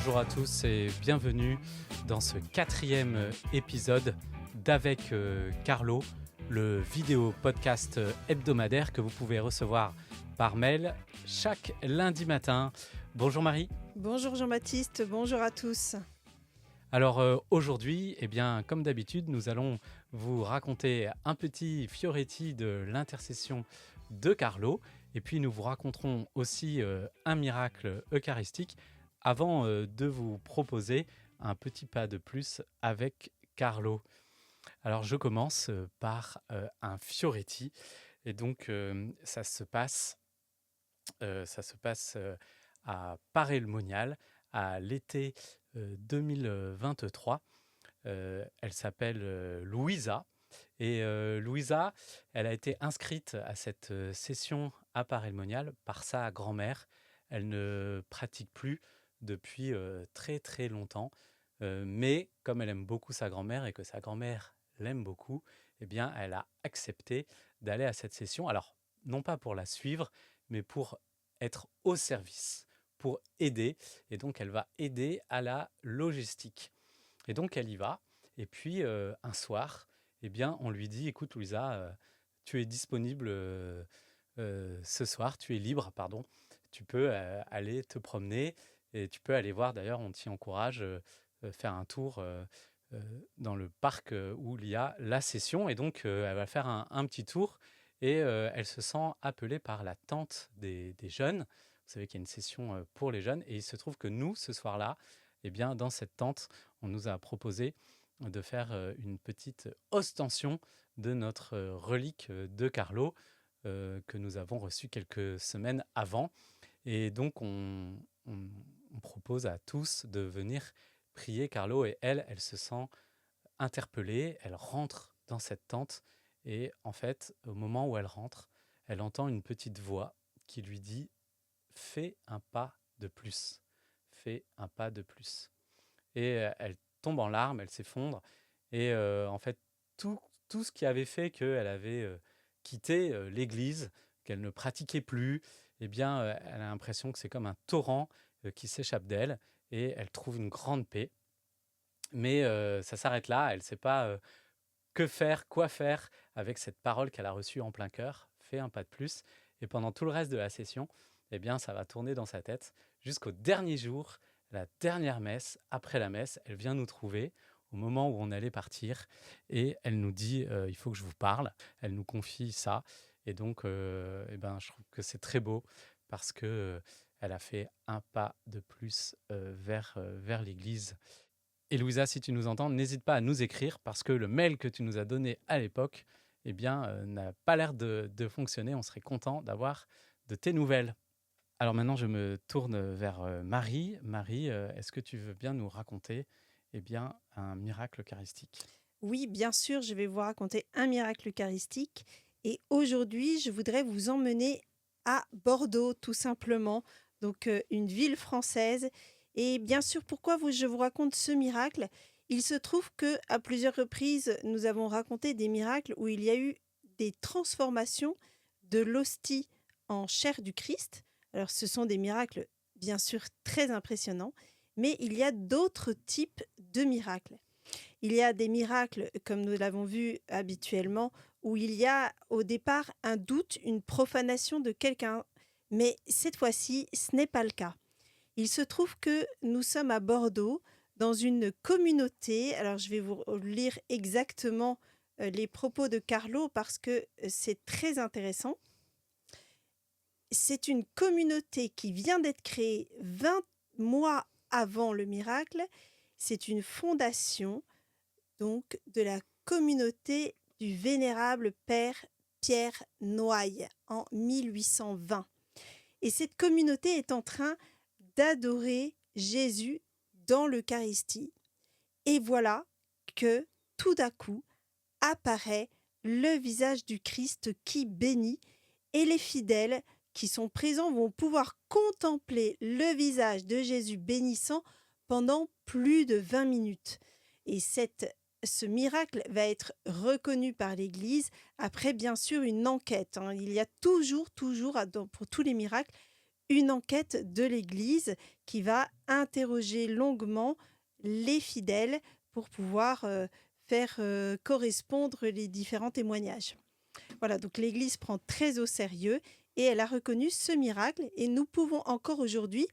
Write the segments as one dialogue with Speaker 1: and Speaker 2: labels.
Speaker 1: Bonjour à tous et bienvenue dans ce 4e épisode d'Avec Carlo, le vidéo podcast hebdomadaire que vous pouvez recevoir par mail chaque lundi matin. Bonjour Marie.
Speaker 2: Bonjour Jean-Baptiste, bonjour à tous.
Speaker 1: Alors aujourd'hui, comme d'habitude, nous allons vous raconter un petit fioretti de l'intercession de Carlo et puis nous vous raconterons aussi un miracle eucharistique avant de vous proposer un petit pas de plus avec Carlo. Alors je commence par un fioretti et donc ça se passe à Paray-le-Monial à l'été 2023. Elle s'appelle Louisa et Louisa, elle a été inscrite à cette session à Paray-le-Monial par sa grand-mère. Elle ne pratique plus depuis très très longtemps, mais comme elle aime beaucoup sa grand-mère et que sa grand-mère l'aime beaucoup, elle a accepté d'aller à cette session. Alors, non pas pour la suivre, mais pour être au service, pour aider. Et donc, elle va aider à la logistique. Et donc, elle y va. Et puis, un soir, on lui dit, écoute Louisa, tu es disponible ce soir, tu es libre, pardon. Tu peux aller te promener et tu peux aller voir, d'ailleurs, on t'y encourage, faire un tour dans le parc où il y a la session. Et donc, elle va faire un petit tour et elle se sent appelée par la tante des jeunes. Vous savez qu'il y a une session pour les jeunes. Et il se trouve que nous, ce soir-là, dans cette tente, on nous a proposé de faire une petite ostension de notre relique de Carlo que nous avons reçue quelques semaines avant. Et donc, on propose à tous de venir prier Carlo. Et elle se sent interpellée. Elle rentre dans cette tente. Et en fait, au moment où elle rentre, elle entend une petite voix qui lui dit « Fais un pas de plus. Fais un pas de plus. » Et elle tombe en larmes, elle s'effondre. Et en fait, tout ce qui avait fait qu'elle avait quitté l'église, qu'elle ne pratiquait plus, elle a l'impression que c'est comme un torrent qui s'échappe d'elle et elle trouve une grande paix. Mais ça s'arrête là, elle ne sait pas que faire, quoi faire avec cette parole qu'elle a reçue en plein cœur. Fais un pas de plus. Et pendant tout le reste de la session, ça va tourner dans sa tête jusqu'au dernier jour, la dernière messe. Après la messe, elle vient nous trouver au moment où on allait partir et elle nous dit il faut que je vous parle. Elle nous confie ça et donc je trouve que c'est très beau parce que elle a fait un pas de plus vers l'église. Et Louisa, si tu nous entends, n'hésite pas à nous écrire parce que le mail que tu nous as donné à l'époque n'a pas l'air de fonctionner. On serait content d'avoir de tes nouvelles. Alors maintenant, je me tourne vers Marie. Marie, est-ce que tu veux bien nous raconter un miracle eucharistique ?
Speaker 2: Oui, bien sûr, je vais vous raconter un miracle eucharistique. Et aujourd'hui, je voudrais vous emmener à Bordeaux, tout simplement, donc une ville française. Et bien sûr, pourquoi je vous raconte ce miracle ? Il se trouve qu'à plusieurs reprises, nous avons raconté des miracles où il y a eu des transformations de l'hostie en chair du Christ. Alors, ce sont des miracles, bien sûr, très impressionnants, mais il y a d'autres types de miracles. Il y a des miracles, comme nous l'avons vu habituellement, où il y a au départ un doute, une profanation de quelqu'un. Mais cette fois-ci, ce n'est pas le cas. Il se trouve que nous sommes à Bordeaux, dans une communauté. Alors, je vais vous lire exactement les propos de Carlo parce que c'est très intéressant. C'est une communauté qui vient d'être créée 20 mois avant le miracle. C'est une fondation donc de la communauté du vénérable père Pierre Noailles en 1820. Et cette communauté est en train d'adorer Jésus dans l'Eucharistie. Et voilà que tout d'un coup apparaît le visage du Christ qui bénit et les fidèles qui sont présents vont pouvoir contempler le visage de Jésus bénissant pendant plus de 20 minutes. Et ce miracle va être reconnu par l'Église après, bien sûr, une enquête. Il y a toujours, pour tous les miracles, une enquête de l'Église qui va interroger longuement les fidèles pour pouvoir faire correspondre les différents témoignages. Voilà, donc l'Église prend très au sérieux et elle a reconnu ce miracle et nous pouvons encore aujourd'hui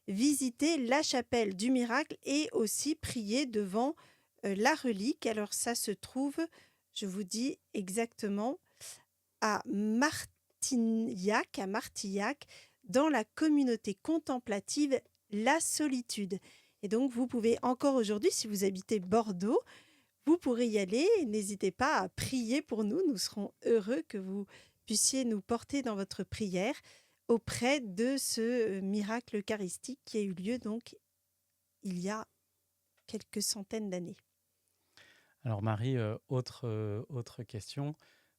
Speaker 2: visiter la chapelle du miracle et aussi prier devant la relique. Alors ça se trouve, je vous dis exactement, à Martillac, dans la communauté contemplative La Solitude. Et donc, vous pouvez encore aujourd'hui, si vous habitez Bordeaux, vous pourrez y aller. N'hésitez pas à prier pour nous. Nous serons heureux que vous puissiez nous porter dans votre prière auprès de ce miracle eucharistique qui a eu lieu donc il y a quelques centaines d'années.
Speaker 1: Alors Marie, autre question.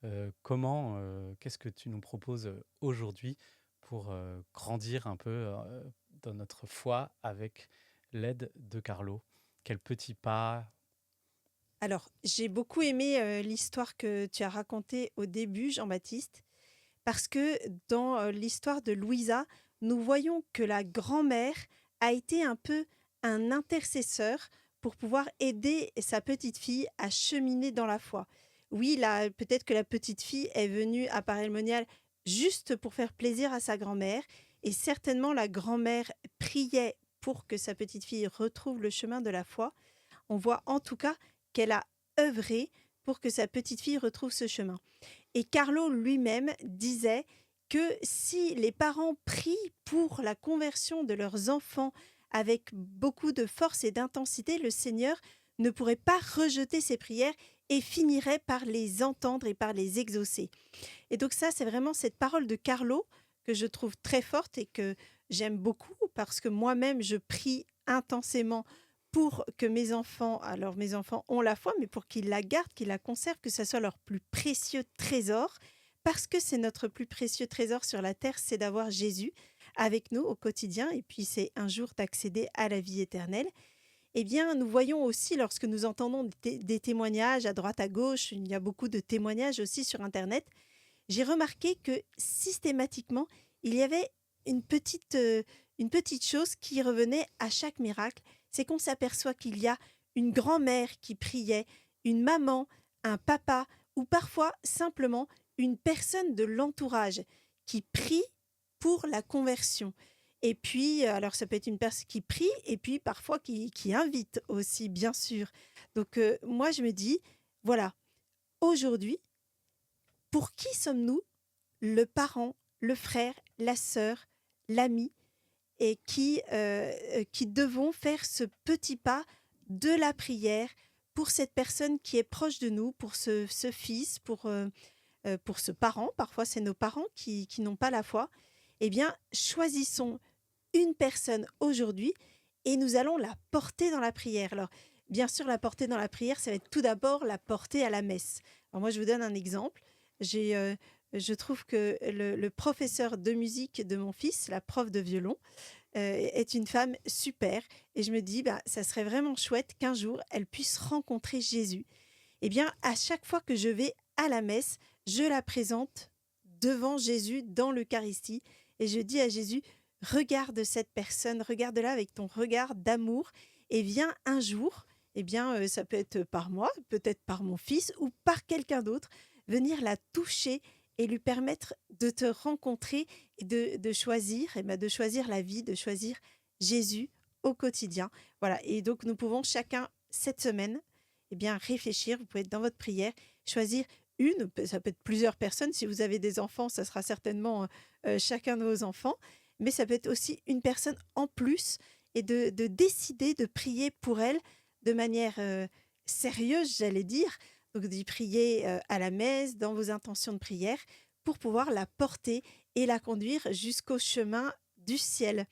Speaker 1: Qu'est-ce que tu nous proposes aujourd'hui pour grandir un peu dans notre foi avec l'aide de Carlo? Quel petit pas?
Speaker 2: Alors, j'ai beaucoup aimé l'histoire que tu as racontée au début, Jean-Baptiste, parce que dans l'histoire de Louisa, nous voyons que la grand-mère a été un peu un intercesseur pour pouvoir aider sa petite fille à cheminer dans la foi. Oui, là, peut-être que la petite fille est venue à Paray-le-Monial juste pour faire plaisir à sa grand-mère, et certainement la grand-mère priait pour que sa petite fille retrouve le chemin de la foi. On voit en tout cas qu'elle a œuvré pour que sa petite fille retrouve ce chemin. Et Carlo lui-même disait que si les parents prient pour la conversion de leurs enfants avec beaucoup de force et d'intensité, le Seigneur ne pourrait pas rejeter ces prières et finirait par les entendre et par les exaucer. Et donc ça, c'est vraiment cette parole de Carlo que je trouve très forte et que j'aime beaucoup parce que moi-même, je prie intensément pour que mes enfants ont la foi, mais pour qu'ils la gardent, qu'ils la conservent, que ce soit leur plus précieux trésor, parce que c'est notre plus précieux trésor sur la terre, c'est d'avoir Jésus avec nous au quotidien, et puis c'est un jour d'accéder à la vie éternelle. Eh bien, nous voyons aussi, lorsque nous entendons des témoignages à droite, à gauche, il y a beaucoup de témoignages aussi sur Internet, j'ai remarqué que systématiquement, il y avait une petite chose qui revenait à chaque miracle, c'est qu'on s'aperçoit qu'il y a une grand-mère qui priait, une maman, un papa, ou parfois simplement une personne de l'entourage qui prie pour la conversion. Et puis, alors ça peut être une personne qui prie et puis parfois qui invite aussi, bien sûr. Donc, moi, je me dis, voilà, aujourd'hui, pour qui sommes-nous? Le parent, le frère, la sœur, l'ami, et qui devons faire ce petit pas de la prière pour cette personne qui est proche de nous, pour ce fils, pour ce parent. Parfois, c'est nos parents qui n'ont pas la foi. Eh bien, choisissons une personne aujourd'hui et nous allons la porter dans la prière. Alors, bien sûr, la porter dans la prière, ça va être tout d'abord la porter à la messe. Alors moi, je vous donne un exemple. Je trouve que le professeur de musique de mon fils, la prof de violon, est une femme super. Et je me dis, bah, ça serait vraiment chouette qu'un jour, elle puisse rencontrer Jésus. Eh bien, à chaque fois que je vais à la messe, je la présente devant Jésus dans l'Eucharistie. Et je dis à Jésus, regarde cette personne, regarde-la avec ton regard d'amour. Et viens un jour, eh bien, ça peut être par moi, peut-être par mon fils ou par quelqu'un d'autre, venir la toucher et lui permettre de te rencontrer et de choisir, de choisir la vie, de choisir Jésus au quotidien. Voilà. Et donc, nous pouvons chacun, cette semaine, eh bien, réfléchir. Vous pouvez être dans votre prière, choisir une, ça peut être plusieurs personnes. Si vous avez des enfants, ça sera certainement chacun de vos enfants. Mais ça peut être aussi une personne en plus et de décider de prier pour elle de manière sérieuse, j'allais dire. Donc d'y prier à la messe, dans vos intentions de prière, pour pouvoir la porter et la conduire jusqu'au chemin du ciel.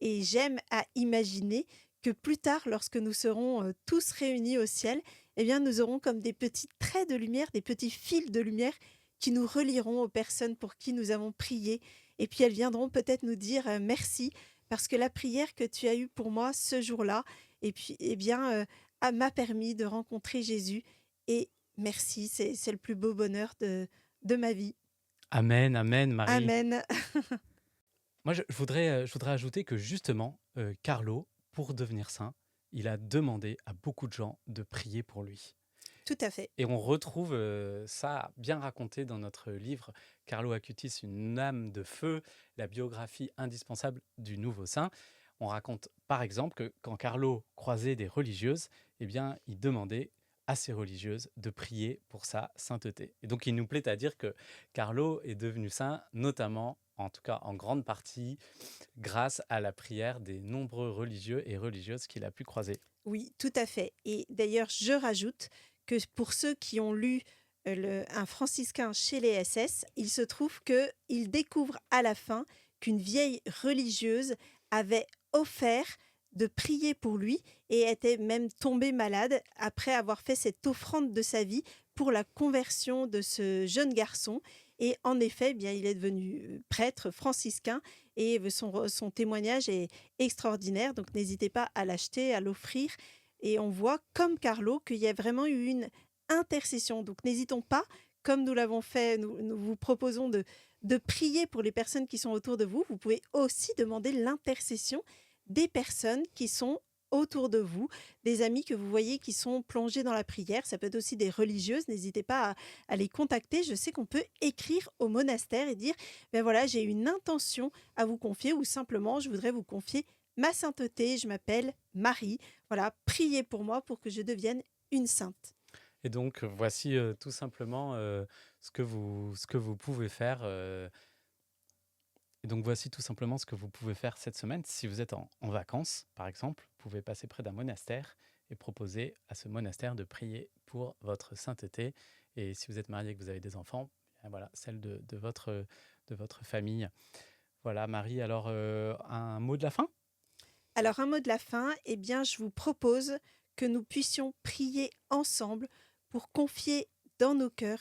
Speaker 2: Et j'aime à imaginer que plus tard, lorsque nous serons tous réunis au ciel, eh bien, nous aurons comme des petits traits de lumière, des petits fils de lumière qui nous relieront aux personnes pour qui nous avons prié. Et puis elles viendront peut-être nous dire merci parce que la prière que tu as eue pour moi ce jour-là, et puis, eh bien, m'a permis de rencontrer Jésus. Et merci, c'est le plus beau bonheur de ma vie.
Speaker 1: Amen, amen, Marie.
Speaker 2: Amen.
Speaker 1: Moi, je voudrais ajouter que justement, Carlo, pour devenir saint, il a demandé à beaucoup de gens de prier pour lui.
Speaker 2: Tout à fait.
Speaker 1: Et on retrouve ça bien raconté dans notre livre Carlo Acutis, une âme de feu, la biographie indispensable du nouveau saint. On raconte par exemple que quand Carlo croisait des religieuses, eh bien, il demandait à ces religieuses de prier pour sa sainteté. Et donc il nous plaît à dire que Carlo est devenu saint, notamment, en tout cas en grande partie, grâce à la prière des nombreux religieux et religieuses qu'il a pu croiser.
Speaker 2: Oui, tout à fait. Et d'ailleurs, je rajoute que pour ceux qui ont lu un franciscain chez les SS, il se trouve qu'ils découvrent à la fin qu'une vieille religieuse avait offert de prier pour lui et était même tombée malade après avoir fait cette offrande de sa vie pour la conversion de ce jeune garçon. Et en effet, eh bien, il est devenu prêtre franciscain et son témoignage est extraordinaire. Donc n'hésitez pas à l'acheter, à l'offrir. Et on voit, comme Carlo, qu'il y a vraiment eu une intercession. Donc n'hésitons pas, comme nous l'avons fait, nous vous proposons de prier pour les personnes qui sont autour de vous. Vous pouvez aussi demander l'intercession des personnes qui sont autour de vous, des amis que vous voyez qui sont plongés dans la prière. Ça peut être aussi des religieuses. N'hésitez pas à les contacter. Je sais qu'on peut écrire au monastère et dire, ben voilà, j'ai une intention à vous confier, ou simplement, je voudrais vous confier ma sainteté, je m'appelle Marie. Voilà, priez pour moi pour que je devienne une sainte.
Speaker 1: Et donc, voici tout simplement ce que vous pouvez faire. Et donc, voici tout simplement ce que vous pouvez faire cette semaine. Si vous êtes en vacances, par exemple, vous pouvez passer près d'un monastère et proposer à ce monastère de prier pour votre sainteté. Et si vous êtes marié et que vous avez des enfants, bien voilà, celle de votre famille. Voilà, Marie, alors un mot de la fin?
Speaker 2: Alors, un mot de la fin, eh bien, je vous propose que nous puissions prier ensemble pour confier dans nos cœurs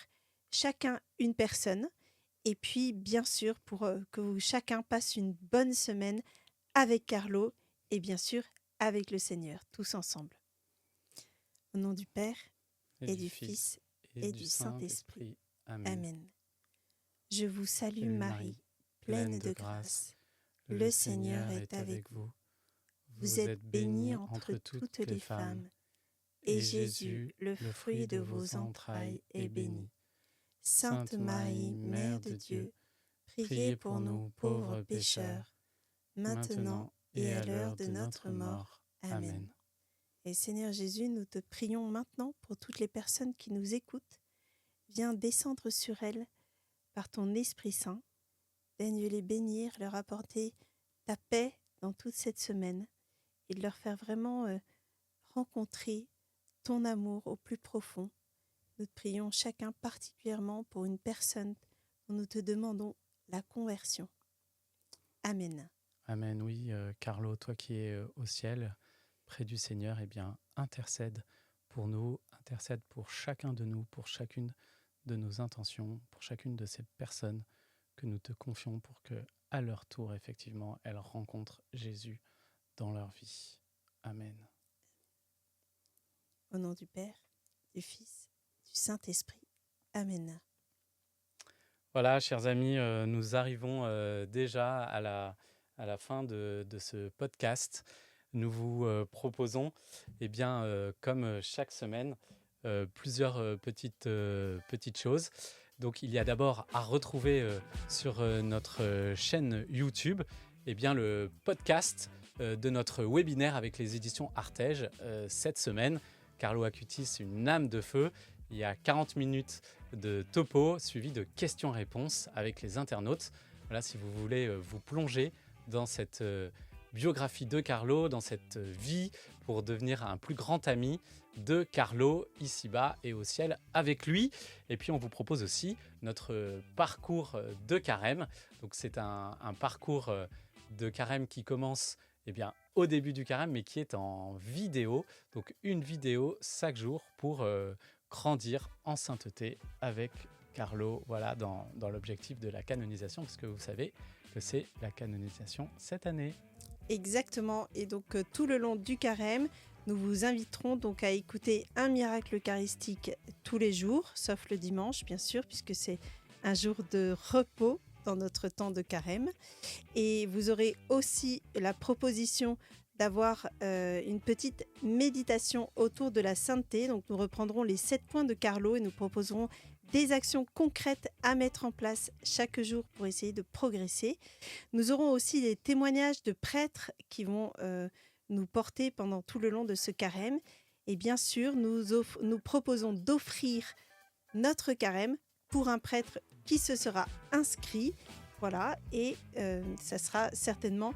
Speaker 2: chacun une personne. Et puis, bien sûr, pour que chacun passe une bonne semaine avec Carlo et bien sûr avec le Seigneur, tous ensemble. Au nom du Père et du Fils et du Saint-Esprit.
Speaker 1: Amen.
Speaker 2: Amen. Je vous salue
Speaker 1: Salut
Speaker 2: Marie, pleine de grâce. Le Seigneur est avec vous. Vous êtes bénie entre toutes les femmes, et Jésus, le fruit de vos entrailles, est béni. Sainte Marie, Mère de Dieu, priez pour nous pauvres pécheurs, maintenant et à l'heure de notre mort. Amen. Et Seigneur Jésus, nous te prions maintenant pour toutes les personnes qui nous écoutent. Viens descendre sur elles par ton Esprit Saint. Daigne les bénir, leur apporter ta paix dans toute cette semaine et de leur faire vraiment rencontrer ton amour au plus profond. Nous te prions chacun particulièrement pour une personne dont nous te demandons la conversion. Amen.
Speaker 1: Amen, oui. Carlo, toi qui es au ciel, près du Seigneur, eh bien, intercède pour nous, intercède pour chacun de nous, pour chacune de nos intentions, pour chacune de ces personnes que nous te confions pour que, à leur tour, effectivement, elles rencontrent Jésus dans leur vie. Amen.
Speaker 2: Au nom du Père, du Fils, du Saint-Esprit. Amen.
Speaker 1: Voilà, chers amis, nous arrivons déjà à la fin de ce podcast. Nous vous proposons, eh bien, comme chaque semaine, plusieurs petites choses. Donc, il y a d'abord à retrouver sur notre chaîne YouTube, eh bien, le podcast de notre webinaire avec les éditions Artege cette semaine. Carlo Acutis, une âme de feu. Il y a 40 minutes de topo suivi de questions-réponses avec les internautes. Voilà, si vous voulez vous plonger dans cette biographie de Carlo, dans cette vie pour devenir un plus grand ami de Carlo ici-bas et au ciel avec lui. Et puis on vous propose aussi notre parcours de carême. Donc c'est un parcours de carême qui commence au début du carême, mais qui est en vidéo. Donc une vidéo chaque jour pour grandir en sainteté avec Carlo, voilà, dans l'objectif de la canonisation, parce que vous savez que c'est la canonisation cette année.
Speaker 2: Exactement, et donc tout le long du carême, nous vous inviterons donc à écouter un miracle eucharistique tous les jours, sauf le dimanche bien sûr, puisque c'est un jour de repos dans notre temps de carême. Et vous aurez aussi la proposition d'avoir une petite méditation autour de la sainteté. Donc nous reprendrons les 7 points de Carlo et nous proposerons des actions concrètes à mettre en place chaque jour pour essayer de progresser. Nous aurons aussi des témoignages de prêtres qui vont nous porter pendant tout le long de ce carême. Et bien sûr, nous proposons d'offrir notre carême pour un prêtre qui se sera inscrit. Voilà, et ça sera certainement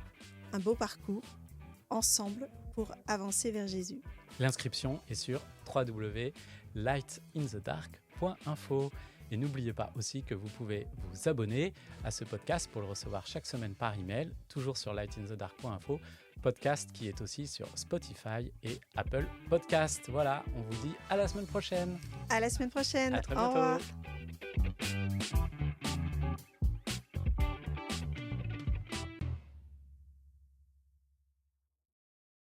Speaker 2: un beau parcours ensemble pour avancer vers Jésus.
Speaker 1: L'inscription est sur www.lightinthedark.info. Et n'oubliez pas aussi que vous pouvez vous abonner à ce podcast pour le recevoir chaque semaine par email, toujours sur lightinthedark.info, podcast qui est aussi sur Spotify et Apple Podcast. Voilà, on vous dit à la semaine prochaine.
Speaker 2: À la semaine prochaine.
Speaker 1: À très
Speaker 2: Au
Speaker 1: bientôt.
Speaker 2: revoir.